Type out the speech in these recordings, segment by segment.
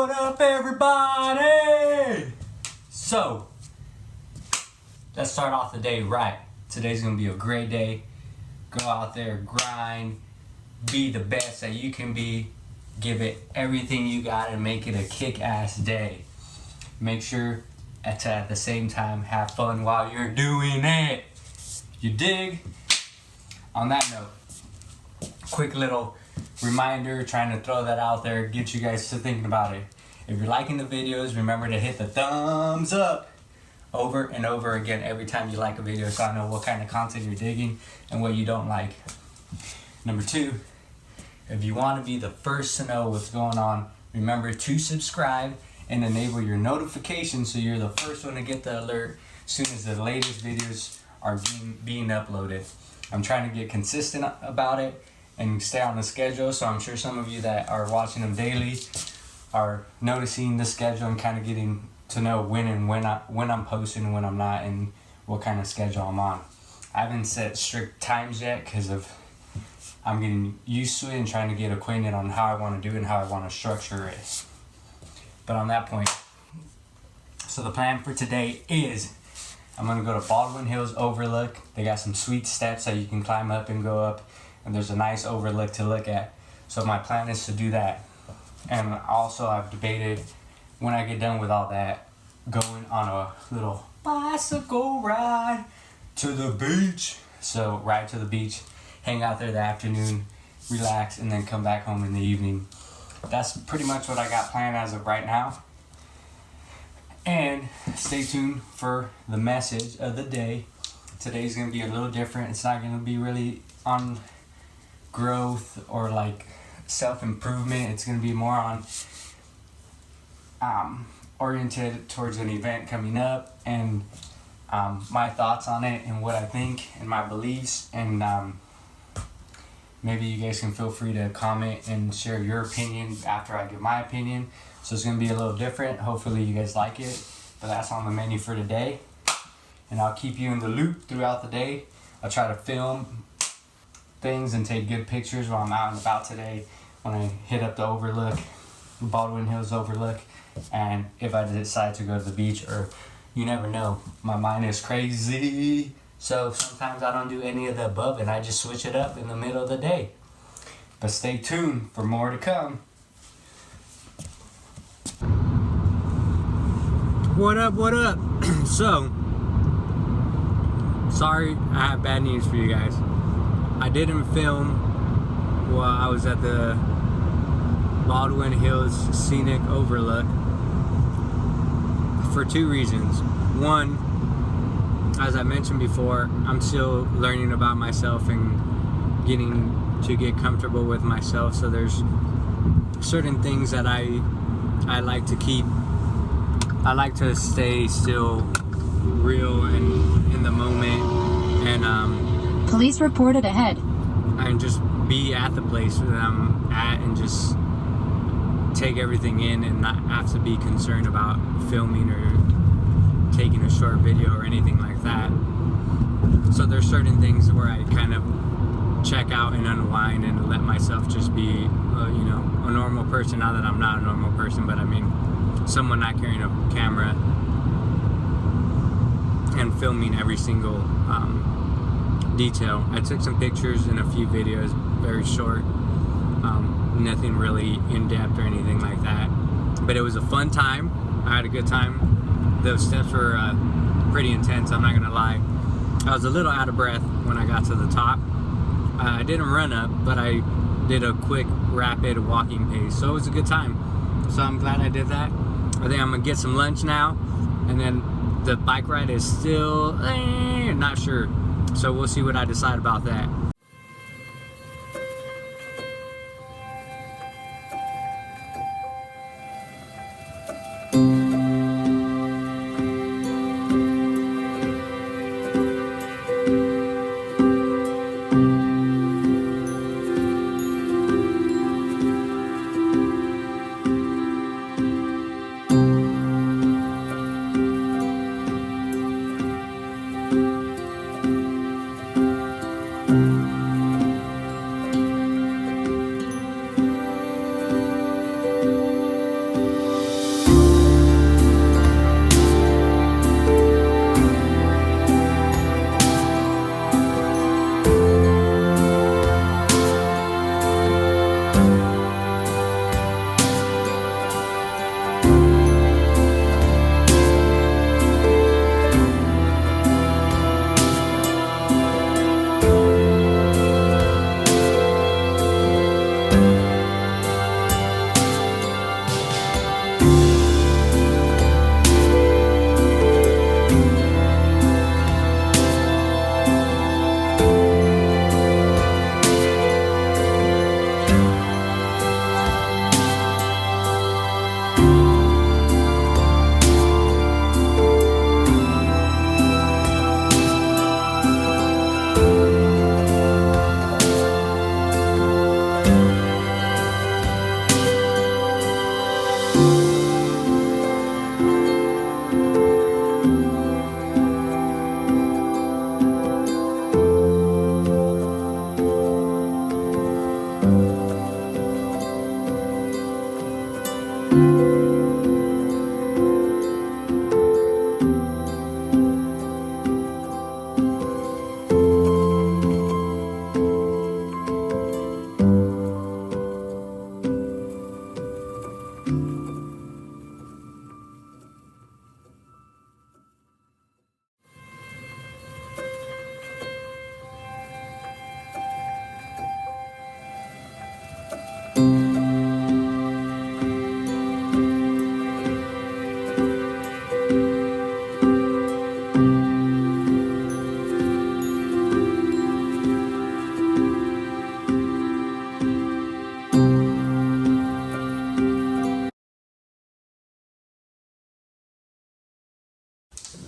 What up, everybody? So, let's start off the day right. Today's gonna be a great day. Go out there, grind, be the best that you can be, give it everything you got, and make it a kick-ass day. Make sure at the same time have fun while you're doing it. You dig? On that note, quick little reminder, trying to throw that out there, get you guys to thinking about it. If you're liking the videos, remember to hit the thumbs up over and over again every time you like a video, so I know what kind of content you're digging and what you don't like. Number 2, if you want to be the first to know what's going on, remember to subscribe and enable your notifications so you're the first one to get the alert as soon as the latest videos are being uploaded. I'm trying to get consistent about it and stay on the schedule, so I'm sure some of you that are watching them daily are noticing the schedule and kind of getting to know when I'm posting and when I'm not, and what kind of schedule I'm on. I haven't set strict times yet because I'm getting used to it and trying to get acquainted on how I want to do it and how I want to structure it. But on that point, so the plan for today is I'm going to go to Baldwin Hills Overlook. They got some sweet steps that you can climb up and go up, and there's a nice overlook to look at. So my plan is to do that. And also I've debated, when I get done with all that, going on a little bicycle ride to the beach. So ride to the beach, hang out there the afternoon, relax, and then come back home in the evening. That's pretty much what I got planned as of right now. And stay tuned for the message of the day. Today's going to be a little different. It's not going to be really on growth or like self-improvement. It's going to be more on oriented towards an event coming up, and my thoughts on it and what I think and my beliefs, and maybe you guys can feel free to comment and share your opinion after I give my opinion. So it's going to be a little different. Hopefully you guys like it, but that's on the menu for today, and I'll keep you in the loop throughout the day. I'll try to film things and take good pictures while I'm out and about today when I hit up the overlook, Baldwin Hills Overlook, and if I decide to go to the beach, or you never know, my mind is crazy, so sometimes I don't do any of the above and I just switch it up in the middle of the day. But stay tuned for more to come. What up, what up? So, sorry, I have bad news for you guys. I didn't film while I was at the Baldwin Hills Scenic Overlook for 2 reasons. One, as I mentioned before, I'm still learning about myself and getting to get comfortable with myself, so there's certain things that I like to keep. I like to stay still real and in the moment, and police reported ahead. And just be at the place that I'm at and just take everything in and not have to be concerned about filming or taking a short video or anything like that. So there's certain things where I kind of check out and unwind and let myself just be a normal person. Not that I'm not a normal person, but I mean someone not carrying a camera and filming every single detail. I took some pictures and a few videos, very short, nothing really in-depth or anything like that, but it was a fun time. I had a good time. Those steps were pretty intense, I'm not gonna lie. I was a little out of breath when I got to the top. I didn't run up, but I did a quick rapid walking pace, so it was a good time. So I'm glad I did that. I think I'm gonna get some lunch now, and then the bike ride is still not sure, so we'll see what I decide about that.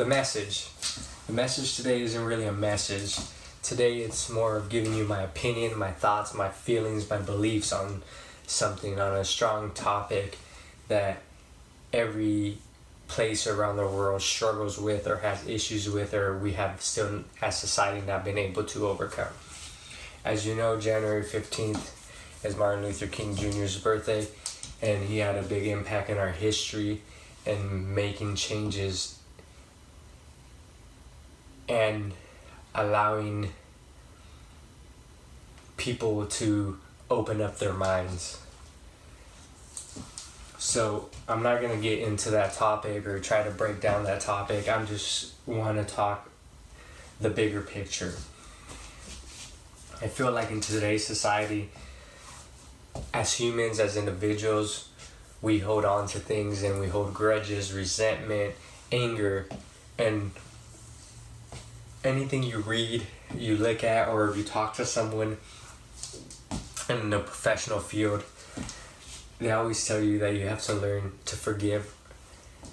the message. The message today isn't really a message. Today it's more of giving you my opinion, my thoughts, my feelings, my beliefs on something, on a strong topic that every place around the world struggles with or has issues with, or we have still as society not been able to overcome. As you know, January 15th is Martin Luther King Jr.'s birthday, and he had a big impact in our history and making changes and allowing people to open up their minds. So I'm not going to get into that topic or try to break down that topic. I just want to talk the bigger picture. I feel like in today's society, as humans, as individuals, we hold on to things and we hold grudges, resentment, anger, and anything you read, you look at, or if you talk to someone in the professional field, they always tell you that you have to learn to forgive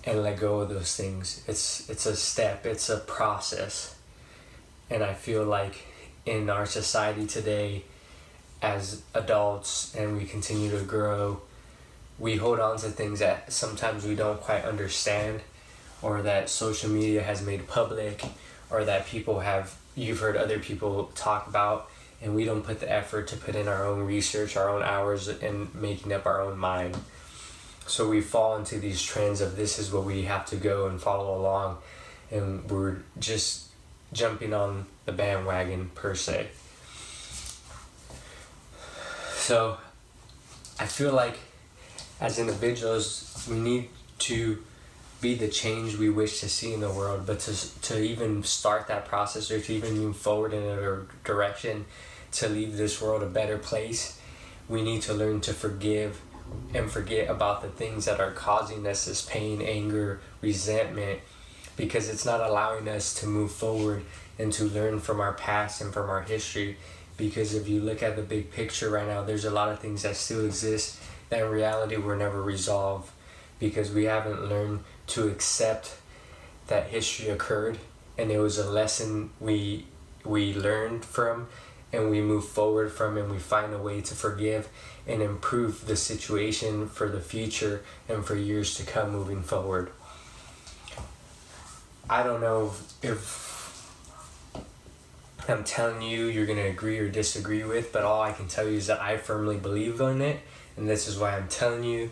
and let go of those things. It's a step, it's a process. And I feel like in our society today, as adults, and we continue to grow, we hold on to things that sometimes we don't quite understand, or that social media has made public, or that you've heard other people talk about, and we don't put the effort to put in our own research, our own hours, and making up our own mind. So we fall into these trends of this is what we have to go and follow along, and we're just jumping on the bandwagon per se. So I feel like as individuals, we need to be the change we wish to see in the world, but to even start that process, or to even move forward in a direction to leave this world a better place, we need to learn to forgive and forget about the things that are causing us this pain, anger, resentment, because it's not allowing us to move forward and to learn from our past and from our history. Because if you look at the big picture right now, there's a lot of things that still exist that in reality were never resolved, because we haven't learned to accept that history occurred and it was a lesson we learned from, and we move forward from, and we find a way to forgive and improve the situation for the future and for years to come moving forward. I don't know if I'm telling you you're going to agree or disagree with, but all I can tell you is that I firmly believe in it, and this is why I'm telling you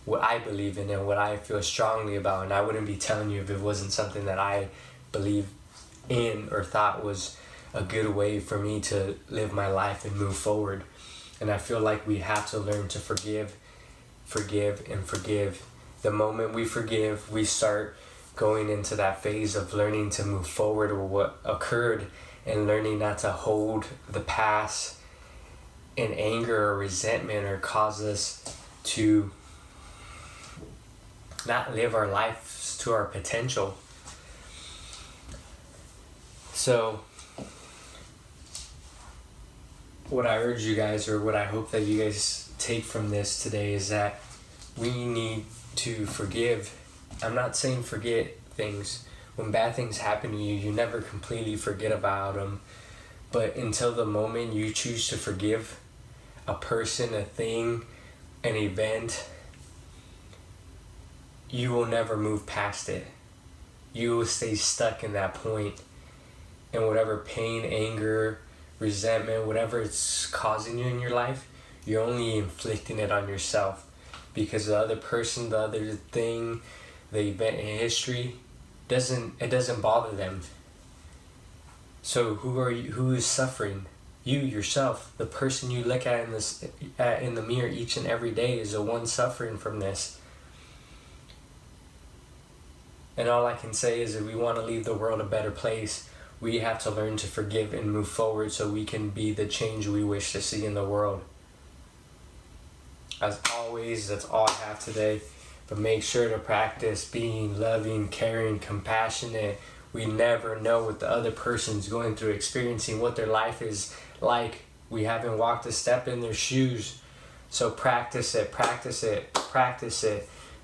what I believe in and what I feel strongly about, and I wouldn't be telling you if it wasn't something that I believe in or thought was a good way for me to live my life and move forward. And I feel like we have to learn to forgive. The moment we forgive, we start going into that phase of learning to move forward with what occurred, and learning not to hold the past in anger or resentment, or cause us to not live our lives to our potential. So what I urge you guys, or what I hope that you guys take from this today, is that we need to forgive. I'm not saying forget things. When bad things happen to you, you never completely forget about them. But until the moment you choose to forgive a person, a thing, an event, you will never move past it. You will stay stuck in that point. And whatever pain, anger, resentment, whatever it's causing you in your life, you're only inflicting it on yourself. Because the other person, the other thing, the event in history, it doesn't bother them. So who is suffering? You yourself. The person you look at in the mirror each and every day is the one suffering from this. And all I can say is, if we want to leave the world a better place, we have to learn to forgive and move forward, so we can be the change we wish to see in the world. As always, that's all I have today. But make sure to practice being loving, caring, compassionate. We never know what the other person's going through, experiencing what their life is like. We haven't walked a step in their shoes. So practice it.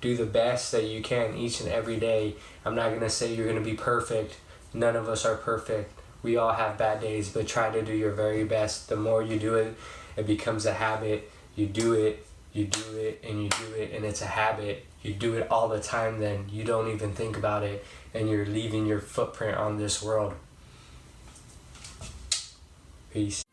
do the best that you can each and every day. I'm not going to say you're going to be perfect. None of us are perfect. We all have bad days, but try to do your very best. The more you do it, it becomes a habit. You do it, and you do it, and it's a habit. You do it all the time, then you don't even think about it, and you're leaving your footprint on this world. Peace.